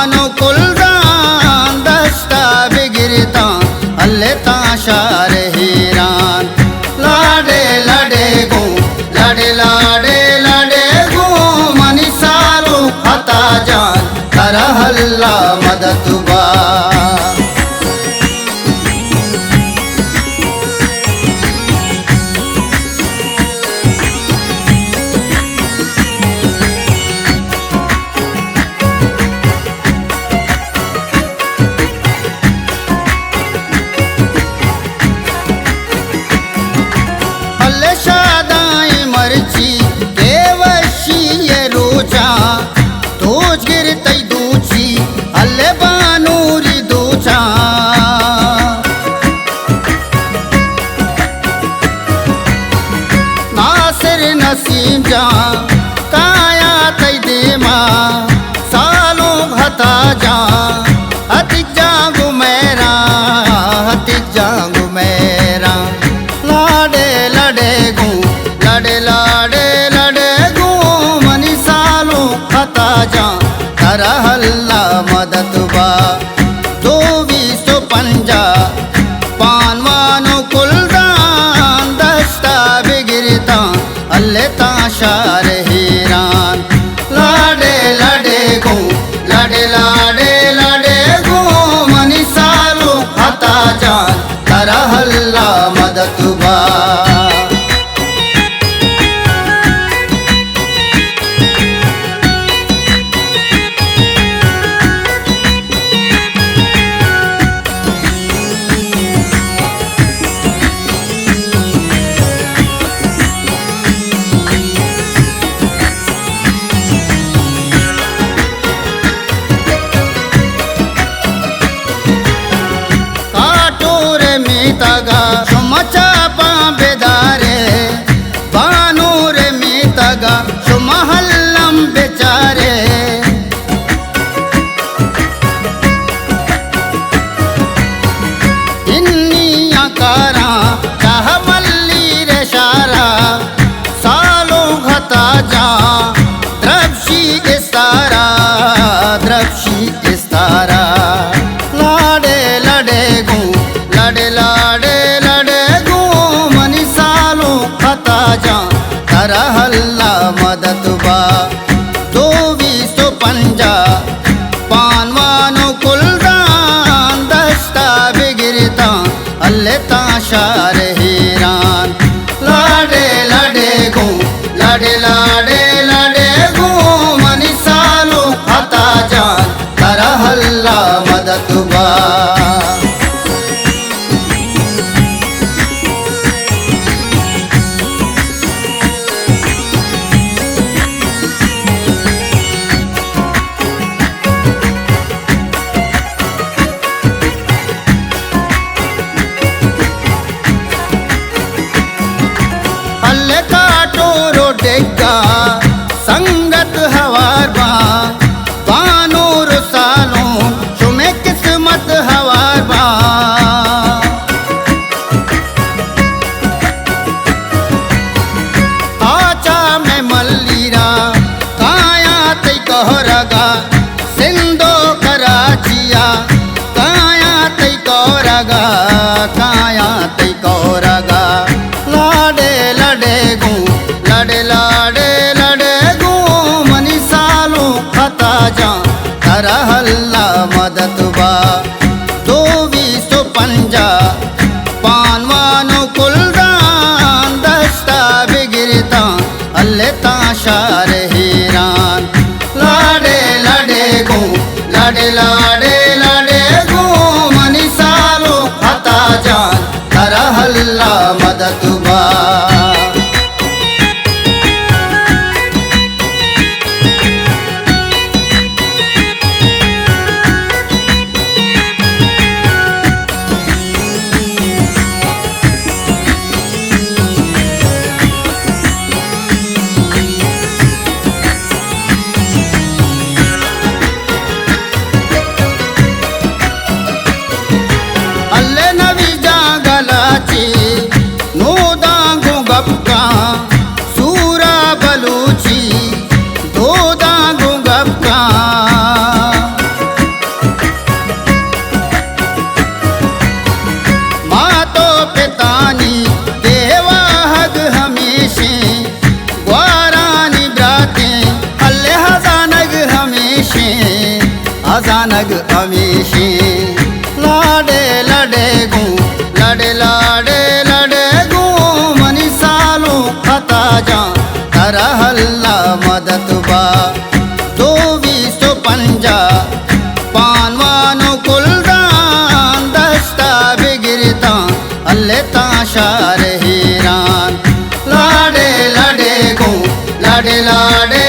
मानो कुलदान दस्ता बिगिरता अल्ले ताशार हीरान लाडे लाडे गो लाडे लाडे लाडे गो मनी सालू हता जान करा हल्ला मदतुबा नसीम जा काया तै देमा सालों भता जा हतिक जागु मेरा लाडे लडे गु लडे लाडे लडे गु मनी सालों भता जा करा हल्ला मदतुबा दो बीसो पंजा पानवानो कुलदान दस्ता बिगिरता अल्ले ताशार हीरान लाडे लाडे गो लाडे लाडे लाडे गो मनी सालू हता जान करा हल्ला मदतुबा तगा सुमचा बेदारे बानूर में तगा सुमहल्लम बेचारे इन्नी आकारा चाहमल्ली रे शारा सालों घता जा द्रवशी इस्तारा लाडे लडे गो लाडे लाडे लाडे गो मनी सालू हता जा करा हल्ला मदतुबा दो बीसो पंजा पानवानो कुलदान दस्ता बिगिरता अल्ले ताशार हीरान लाडे लाडे गो लाडे लाडे लाडे गो मनी सालू हता जा करा हल्ला मदतुबा संगत हवार बानूर सालों तुम्हें किस्मत हवार बा आचा में मल्लीरा काया तै कहरगा सिंधो कराचिया काया तै कहरगा लाडे लडे गो लाडे लाडे लडे गो मनी सालू हता जा करा हल्ला मदतुबा दो बीसो पंजा पानवानो कुलदान दस्ता बिगिरता अल्ले ताशार हीरान लाडे लडे गो लाडे लाडे लडे गो मनी सालू हता जा करा हल्ला मदतुबा खजानग अमीशी लाडे लडे गू लडे लाडे लडे गू मनी सालू खता जा कर हल्ला मदद बा 250 पानवानो कुलदान दस्ता बिगिरता अल्ले ताशार हीरान लाडे लडे गू लाडे लाडे